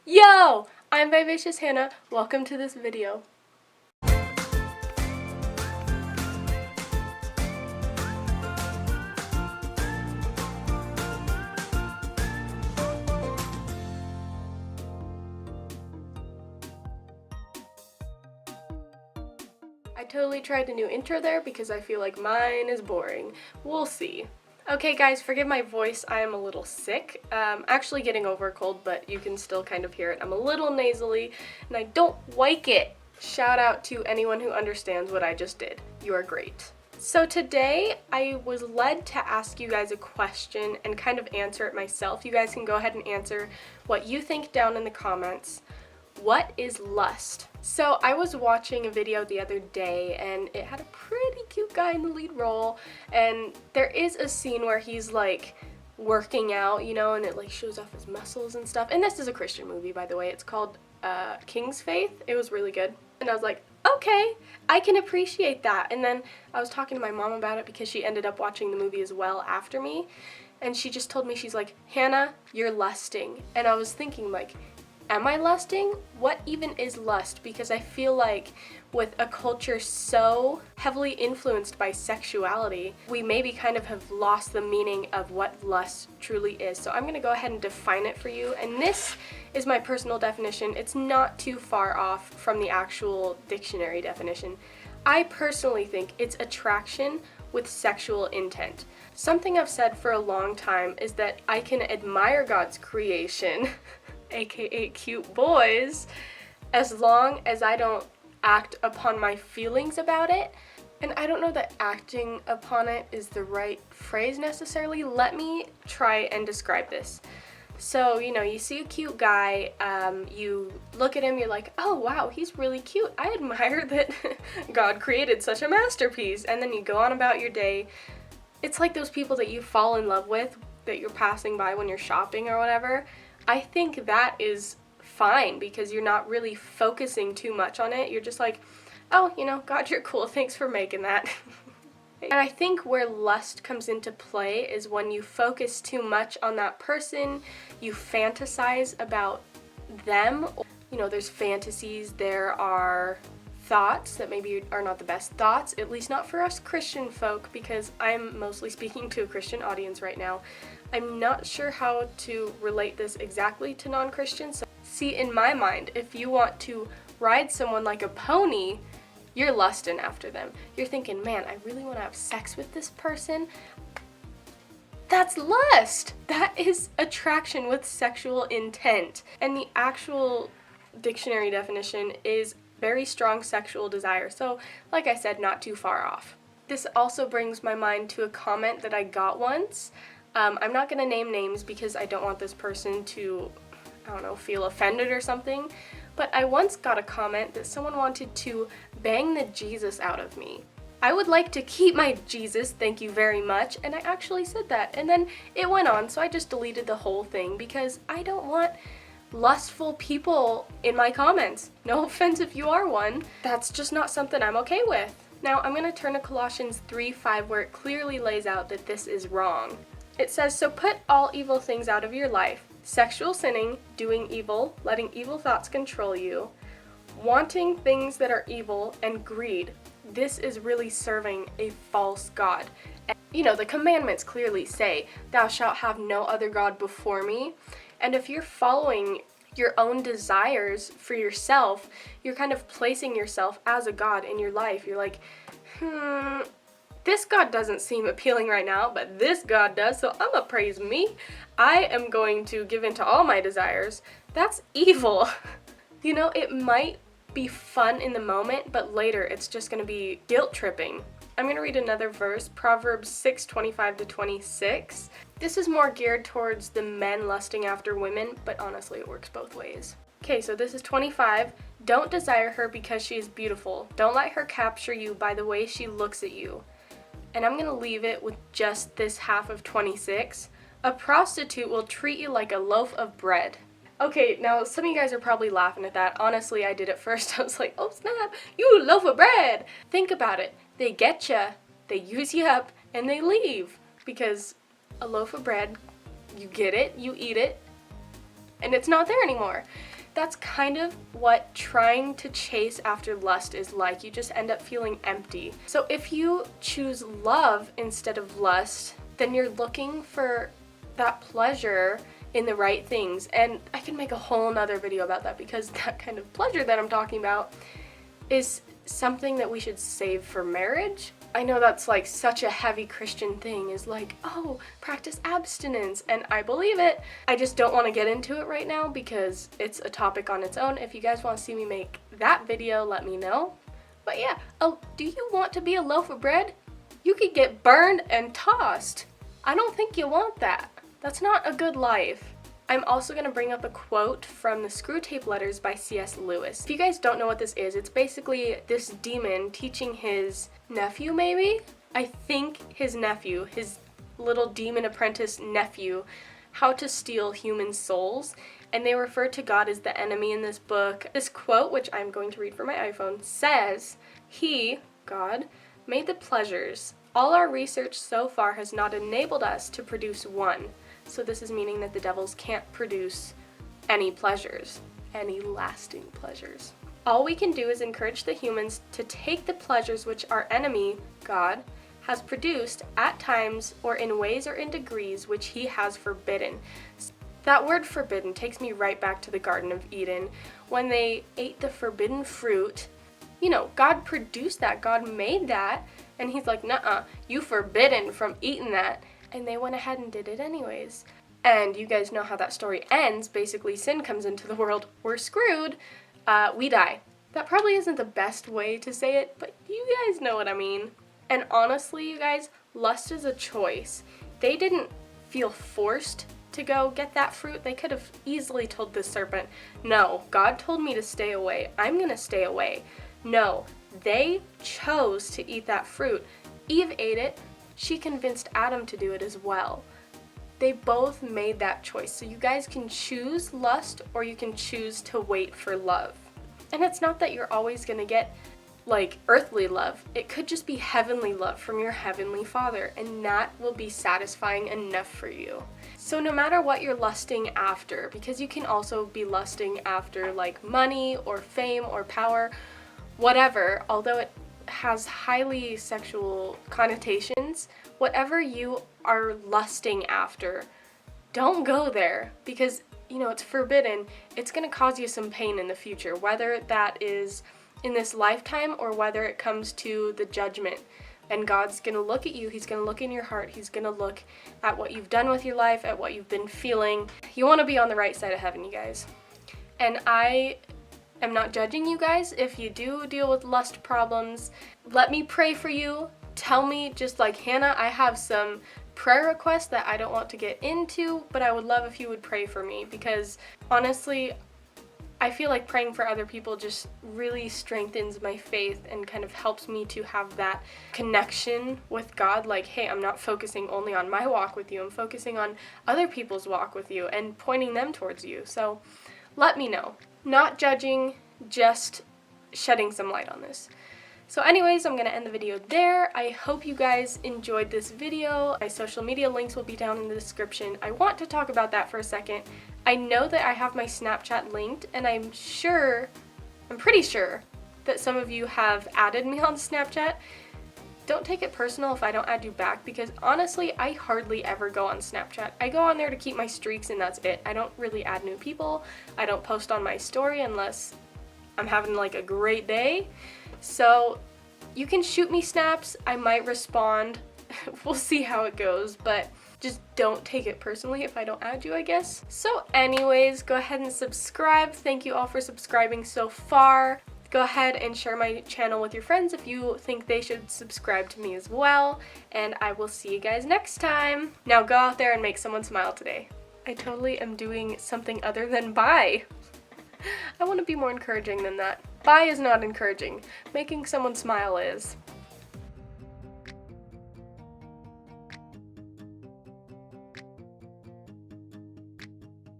Yo! I'm Vivacious Hannah. Welcome to this video. I totally tried a new intro there because I feel like mine is boring. We'll see. Okay guys, forgive my voice, I am a little sick. Actually getting over a cold, but you can still kind of hear it. I'm a little nasally, and I don't like it. Shout out to anyone who understands what I just did. You are great. So today, I was led to ask you guys a question and kind of answer it myself. You guys can go ahead and answer what you think down in the comments. What is lust? So I was watching a video the other day and it had a pretty cute guy in the lead role, and there is a scene where he's like working out, you know, and it like shows off his muscles and stuff. And this is a Christian movie, by the way. It's called King's Faith. It was really good. And I was like, okay, I can appreciate that. And then I was talking to my mom about it because she ended up watching the movie as well after me. And she just told me, she's like, Hannah, you're lusting. And I was thinking like, am I lusting? What even is lust? Because I feel like with a culture so heavily influenced by sexuality, we maybe kind of have lost the meaning of what lust truly is. So I'm gonna go ahead and define it for you. And this is my personal definition. It's not too far off from the actual dictionary definition. I personally think it's attraction with sexual intent. Something I've said for a long time is that I can admire God's creation aka cute boys, as long as I don't act upon my feelings about it. And I don't know that acting upon it is the right phrase necessarily. Let me try and describe this. So, you know, you see a cute guy, you look at him, you're like, oh wow, he's really cute. I admire that God created such a masterpiece. And then you go on about your day. It's like those people that you fall in love with that you're passing by when you're shopping or whatever. I think that is fine because you're not really focusing too much on it. You're just like, oh, you know, God, you're cool. Thanks for making that. And I think where lust comes into play is when you focus too much on that person, you fantasize about them. You know, there's fantasies, there are thoughts that maybe are not the best thoughts, at least not for us Christian folk, because I'm mostly speaking to a Christian audience right now. I'm not sure how to relate this exactly to non-Christians. So, see, in my mind, if you want to ride someone like a pony, you're lusting after them. You're thinking, man, I really want to have sex with this person. That's lust. That is attraction with sexual intent. And the actual dictionary definition is very strong sexual desire. So, like I said, not too far off. This also brings my mind to a comment that I got once. I'm not going to name names because I don't want this person to, I don't know, feel offended or something. But I once got a comment that someone wanted to bang the Jesus out of me. I would like to keep my Jesus, thank you very much. And I actually said that. And then it went on, so I just deleted the whole thing because I don't want lustful people in my comments. No offense if you are one. That's just not something I'm okay with. Now I'm going to turn to Colossians 3:5 where it clearly lays out that this is wrong. It says, so put all evil things out of your life, sexual sinning, doing evil, letting evil thoughts control you, wanting things that are evil, and greed. This is really serving a false god. And, you know, the commandments clearly say, thou shalt have no other god before me. And if you're following your own desires for yourself, you're kind of placing yourself as a god in your life. You're like, this God doesn't seem appealing right now, but this God does, so I'm gonna praise me. I am going to give in to all my desires. That's evil. You know, it might be fun in the moment, but later it's just gonna be guilt tripping. I'm gonna read another verse, Proverbs 6:25-26. This is more geared towards the men lusting after women, but honestly it works both ways. Okay, so this is 25. Don't desire her because she is beautiful. Don't let her capture you by the way she looks at you. And I'm going to leave it with just this half of 26. A prostitute will treat you like a loaf of bread. Okay, now some of you guys are probably laughing at that. Honestly, I did it first. I was like, oh snap, you loaf of bread. Think about it. They get you, they use you up, and they leave. Because a loaf of bread, you get it, you eat it, and it's not there anymore. That's kind of what trying to chase after lust is like. You just end up feeling empty. So if you choose love instead of lust, then you're looking for that pleasure in the right things. And I can make a whole nother video about that, because that kind of pleasure that I'm talking about is something that we should save for marriage. I know that's like such a heavy Christian thing, is like, oh, practice abstinence, and I believe it. I just don't want to get into it right now because it's a topic on its own. If you guys want to see me make that video, let me know. But yeah, oh, do you want to be a loaf of bread? You could get burned and tossed. I don't think you want that. That's not a good life. I'm also going to bring up a quote from the Screwtape Letters by C.S. Lewis. If you guys don't know what this is, it's basically this demon teaching his nephew, maybe? I think his nephew, his little demon apprentice nephew, how to steal human souls. And they refer to God as the enemy in this book. This quote, which I'm going to read from my iPhone, says, "He, God, made the pleasures. All our research so far has not enabled us to produce one." So this is meaning that the devils can't produce any pleasures, any lasting pleasures. All we can do is encourage the humans to take the pleasures which our enemy, God, has produced at times or in ways or in degrees which he has forbidden. That word forbidden takes me right back to the Garden of Eden. When they ate the forbidden fruit, you know, God produced that, God made that, and he's like, nuh-uh, you forbidden from eating that. And they went ahead and did it anyways. And you guys know how that story ends. Basically, sin comes into the world, we're screwed, we die. That probably isn't the best way to say it, but you guys know what I mean. And honestly, you guys, lust is a choice. They didn't feel forced to go get that fruit. They could have easily told the serpent, no, God told me to stay away. I'm gonna stay away. No, they chose to eat that fruit. Eve ate it. She convinced Adam to do it as well. They both made that choice. So you guys can choose lust or you can choose to wait for love. And it's not that you're always gonna get like earthly love. It could just be heavenly love from your heavenly Father, and that will be satisfying enough for you. So no matter what you're lusting after, because you can also be lusting after like money or fame or power, whatever, although it has highly sexual connotations, whatever you are lusting after, don't go there, because you know it's forbidden. It's going to cause you some pain in the future, whether that is in this lifetime or whether it comes to the judgment. And God's going to look at you, he's going to look in your heart, he's going to look at what you've done with your life, at what you've been feeling. You want to be on the right side of heaven, you guys. And I'm not judging you guys. If you do deal with lust problems, let me pray for you. Tell me, just like Hannah, I have some prayer requests that I don't want to get into, but I would love if you would pray for me, because honestly, I feel like praying for other people just really strengthens my faith and kind of helps me to have that connection with God. Like, hey, I'm not focusing only on my walk with you, I'm focusing on other people's walk with you and pointing them towards you. So let me know. Not judging, just shedding some light on this. So anyways, I'm going to end the video there. I hope you guys enjoyed this video. My social media links will be down in the description. I want to talk about that for a second. I know that I have my Snapchat linked, and I'm pretty sure that some of you have added me on Snapchat. Don't take it personal if I don't add you back, because honestly, I hardly ever go on Snapchat. I go on there to keep my streaks and that's it. I don't really add new people. I don't post on my story unless I'm having like a great day. So you can shoot me snaps, I might respond. We'll see how it goes, but just don't take it personally if I don't add you, I guess. So anyways, go ahead and subscribe. Thank you all for subscribing so far. Go ahead and share my channel with your friends if you think they should subscribe to me as well, and I will see you guys next time. Now go out there and make someone smile today. I totally am doing something other than bye. I want to be more encouraging than that. Bye is not encouraging. Making someone smile is.